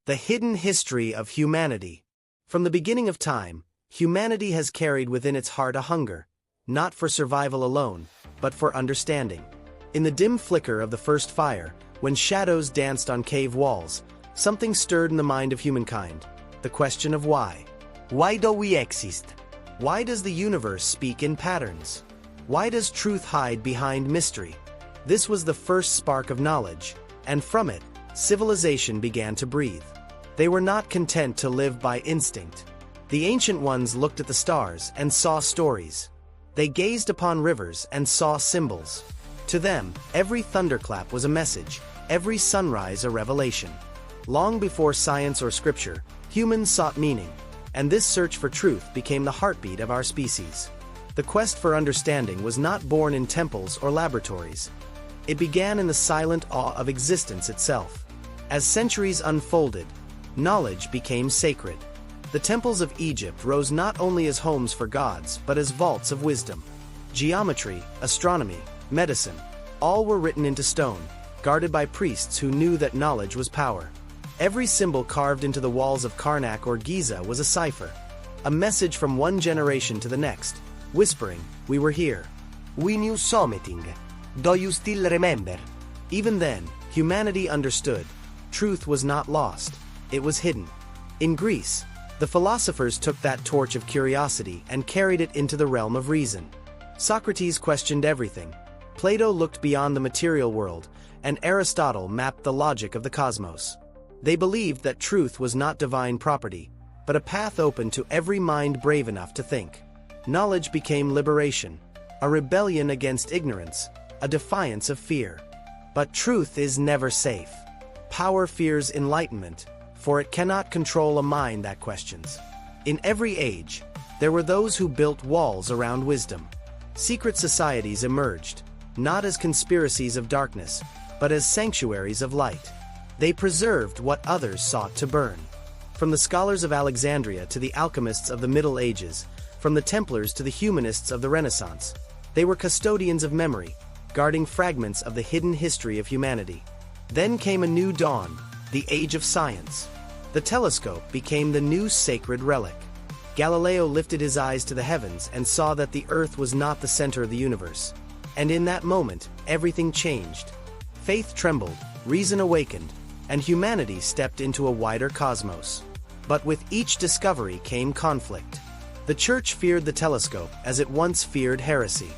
The hidden history of humanity. From the beginning of time, humanity has carried within its heart a hunger, not for survival alone, but for understanding. In the dim flicker of the first fire, when shadows danced on cave walls, something stirred in the mind of humankind, the question of why. Why do we exist? Why does the universe speak in patterns? Why does truth hide behind mystery? This was the first spark of knowledge, and from it, civilization began to breathe. They were not content to live by instinct. The ancient ones looked at the stars and saw stories. They gazed upon rivers and saw symbols. To them, every thunderclap was a message, every sunrise a revelation. Long before science or scripture, humans sought meaning, and this search for truth became the heartbeat of our species. The quest for understanding was not born in temples or laboratories. It began in the silent awe of existence itself. As centuries unfolded, knowledge became sacred. The temples of Egypt rose not only as homes for gods but as vaults of wisdom. Geometry, astronomy, medicine, all were written into stone, guarded by priests who knew that knowledge was power. Every symbol carved into the walls of Karnak or Giza was a cipher, a message from one generation to the next, whispering, "We were here. We knew something. Do you still remember?" Even then, humanity understood. Truth was not lost. It was hidden. In Greece, the philosophers took that torch of curiosity and carried it into the realm of reason. Socrates questioned everything. Plato looked beyond the material world, and Aristotle mapped the logic of the cosmos. They believed that truth was not divine property, but a path open to every mind brave enough to think. Knowledge became liberation, a rebellion against ignorance, a defiance of fear. But truth is never safe. Power fears enlightenment, for it cannot control a mind that questions. In every age, there were those who built walls around wisdom. Secret societies emerged, not as conspiracies of darkness, but as sanctuaries of light. They preserved what others sought to burn. From the scholars of Alexandria to the alchemists of the Middle Ages, from the Templars to the humanists of the Renaissance, they were custodians of memory, guarding fragments of the hidden history of humanity. Then came a new dawn, the age of science. The telescope became the new sacred relic. Galileo lifted his eyes to the heavens and saw that the Earth was not the center of the universe. And in that moment, everything changed. Faith trembled, reason awakened, and humanity stepped into a wider cosmos. But with each discovery came conflict. The Church feared the telescope as it once feared heresy.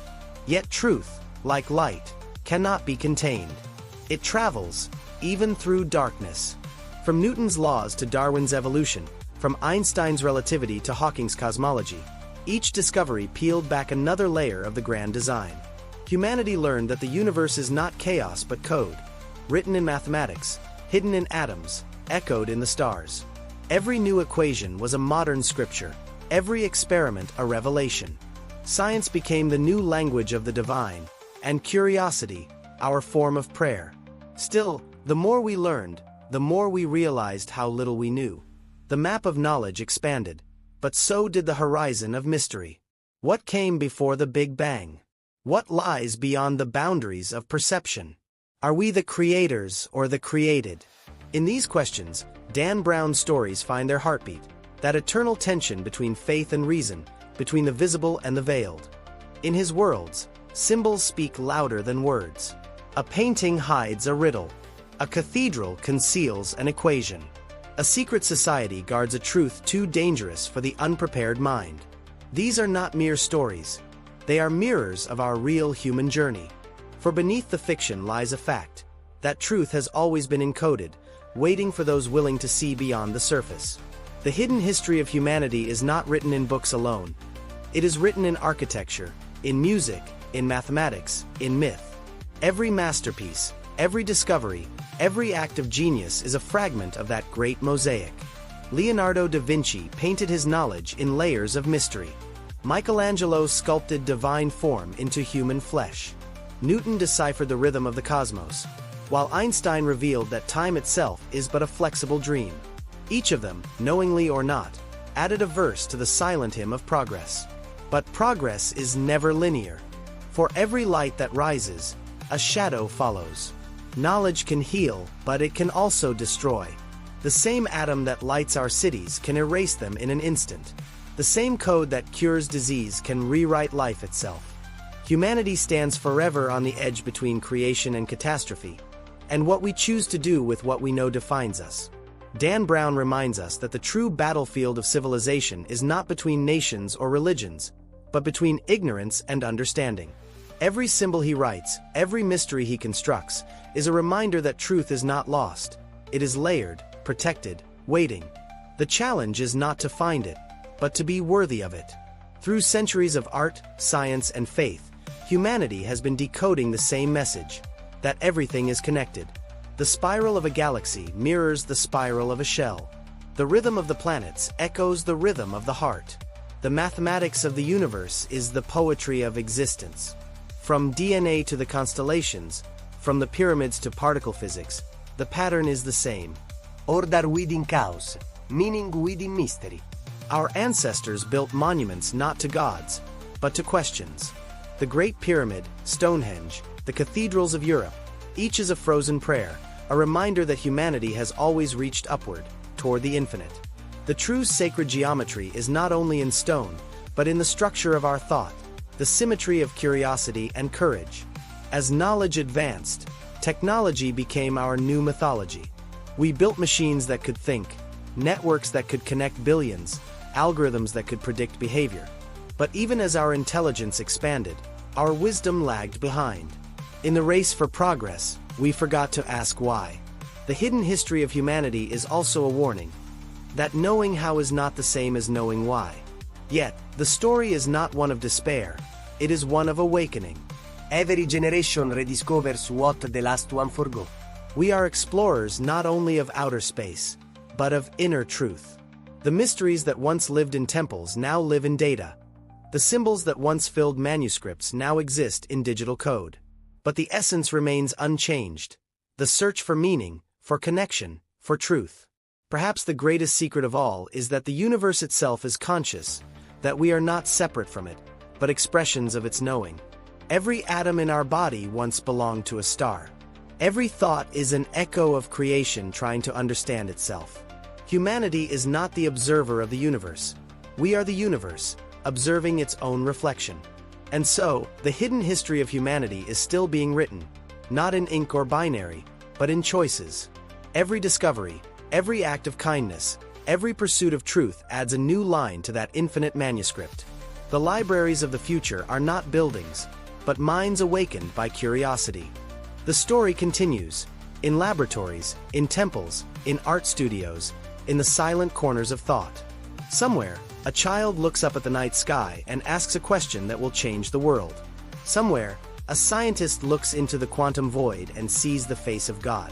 Yet truth, like light, cannot be contained. It travels, even through darkness. From Newton's laws to Darwin's evolution, from Einstein's relativity to Hawking's cosmology, each discovery peeled back another layer of the grand design. Humanity learned that the universe is not chaos but code, written in mathematics, hidden in atoms, echoed in the stars. Every new equation was a modern scripture, every experiment a revelation. Science became the new language of the divine, and curiosity, our form of prayer. Still, the more we learned, the more we realized how little we knew. The map of knowledge expanded, but so did the horizon of mystery. What came before the Big Bang? What lies beyond the boundaries of perception? Are we the creators or the created? In these questions, Dan Brown's stories find their heartbeat, that eternal tension between faith and reason, between the visible and the veiled. In his worlds, symbols speak louder than words. A painting hides a riddle. A cathedral conceals an equation. A secret society guards a truth too dangerous for the unprepared mind. These are not mere stories. They are mirrors of our real human journey. For beneath the fiction lies a fact, that truth has always been encoded, waiting for those willing to see beyond the surface. The hidden history of humanity is not written in books alone. It is written in architecture, in music, in mathematics, in myth. Every masterpiece, every discovery, every act of genius is a fragment of that great mosaic. Leonardo da Vinci painted his knowledge in layers of mystery. Michelangelo sculpted divine form into human flesh. Newton deciphered the rhythm of the cosmos, while Einstein revealed that time itself is but a flexible dream. Each of them, knowingly or not, added a verse to the silent hymn of progress. But progress is never linear. For every light that rises, a shadow follows. Knowledge can heal, but it can also destroy. The same atom that lights our cities can erase them in an instant. The same code that cures disease can rewrite life itself. Humanity stands forever on the edge between creation and catastrophe, and what we choose to do with what we know defines us. Dan Brown reminds us that the true battlefield of civilization is not between nations or religions, but between ignorance and understanding. Every symbol he writes, every mystery he constructs, is a reminder that truth is not lost. It is layered, protected, waiting. The challenge is not to find it, but to be worthy of it. Through centuries of art, science, and faith, humanity has been decoding the same message, that everything is connected. The spiral of a galaxy mirrors the spiral of a shell. The rhythm of the planets echoes the rhythm of the heart. The mathematics of the universe is the poetry of existence. From DNA to the constellations, from the pyramids to particle physics, the pattern is the same. Order within chaos, meaning within mystery. Our ancestors built monuments not to gods, but to questions. The Great Pyramid, Stonehenge, the cathedrals of Europe, each is a frozen prayer, a reminder that humanity has always reached upward, toward the infinite. The true sacred geometry is not only in stone, but in the structure of our thought, the symmetry of curiosity and courage. As knowledge advanced, technology became our new mythology. We built machines that could think, networks that could connect billions, algorithms that could predict behavior. But even as our intelligence expanded, our wisdom lagged behind. In the race for progress, we forgot to ask why. The hidden history of humanity is also a warning that knowing how is not the same as knowing why. Yet, the story is not one of despair, it is one of awakening. Every generation rediscovers what the last one forgot. We are explorers not only of outer space, but of inner truth. The mysteries that once lived in temples now live in data. The symbols that once filled manuscripts now exist in digital code. But the essence remains unchanged. The search for meaning, for connection, for truth. Perhaps the greatest secret of all is that the universe itself is conscious, that we are not separate from it, but expressions of its knowing. Every atom in our body once belonged to a star. Every thought is an echo of creation trying to understand itself. Humanity is not the observer of the universe. We are the universe, observing its own reflection. And so, the hidden history of humanity is still being written, not in ink or binary, but in choices. Every discovery, every act of kindness, every pursuit of truth adds a new line to that infinite manuscript. The libraries of the future are not buildings, but minds awakened by curiosity. The story continues, in laboratories, in temples, in art studios, in the silent corners of thought. Somewhere, a child looks up at the night sky and asks a question that will change the world. Somewhere, a scientist looks into the quantum void and sees the face of God.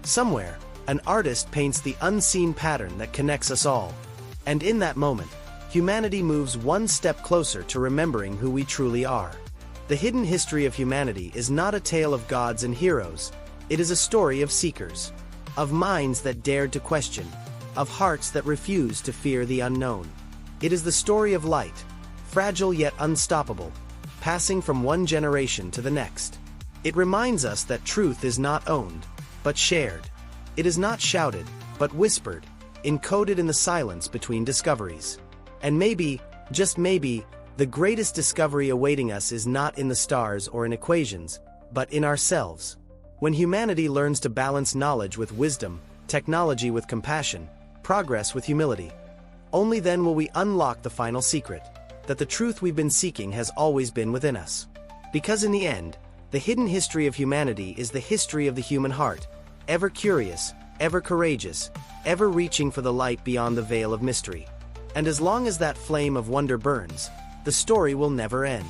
Somewhere, an artist paints the unseen pattern that connects us all. And in that moment, humanity moves one step closer to remembering who we truly are. The hidden history of humanity is not a tale of gods and heroes. It is a story of seekers, of minds that dared to question, of hearts that refused to fear the unknown. It is the story of light, fragile yet unstoppable, passing from one generation to the next. It reminds us that truth is not owned, but shared. It is not shouted, but whispered, encoded in the silence between discoveries. And maybe, just maybe, the greatest discovery awaiting us is not in the stars or in equations, but in ourselves. When humanity learns to balance knowledge with wisdom, technology with compassion, progress with humility, only then will we unlock the final secret, that the truth we've been seeking has always been within us. Because in the end, the hidden history of humanity is the history of the human heart, ever curious, ever courageous, ever reaching for the light beyond the veil of mystery. And as long as that flame of wonder burns, the story will never end.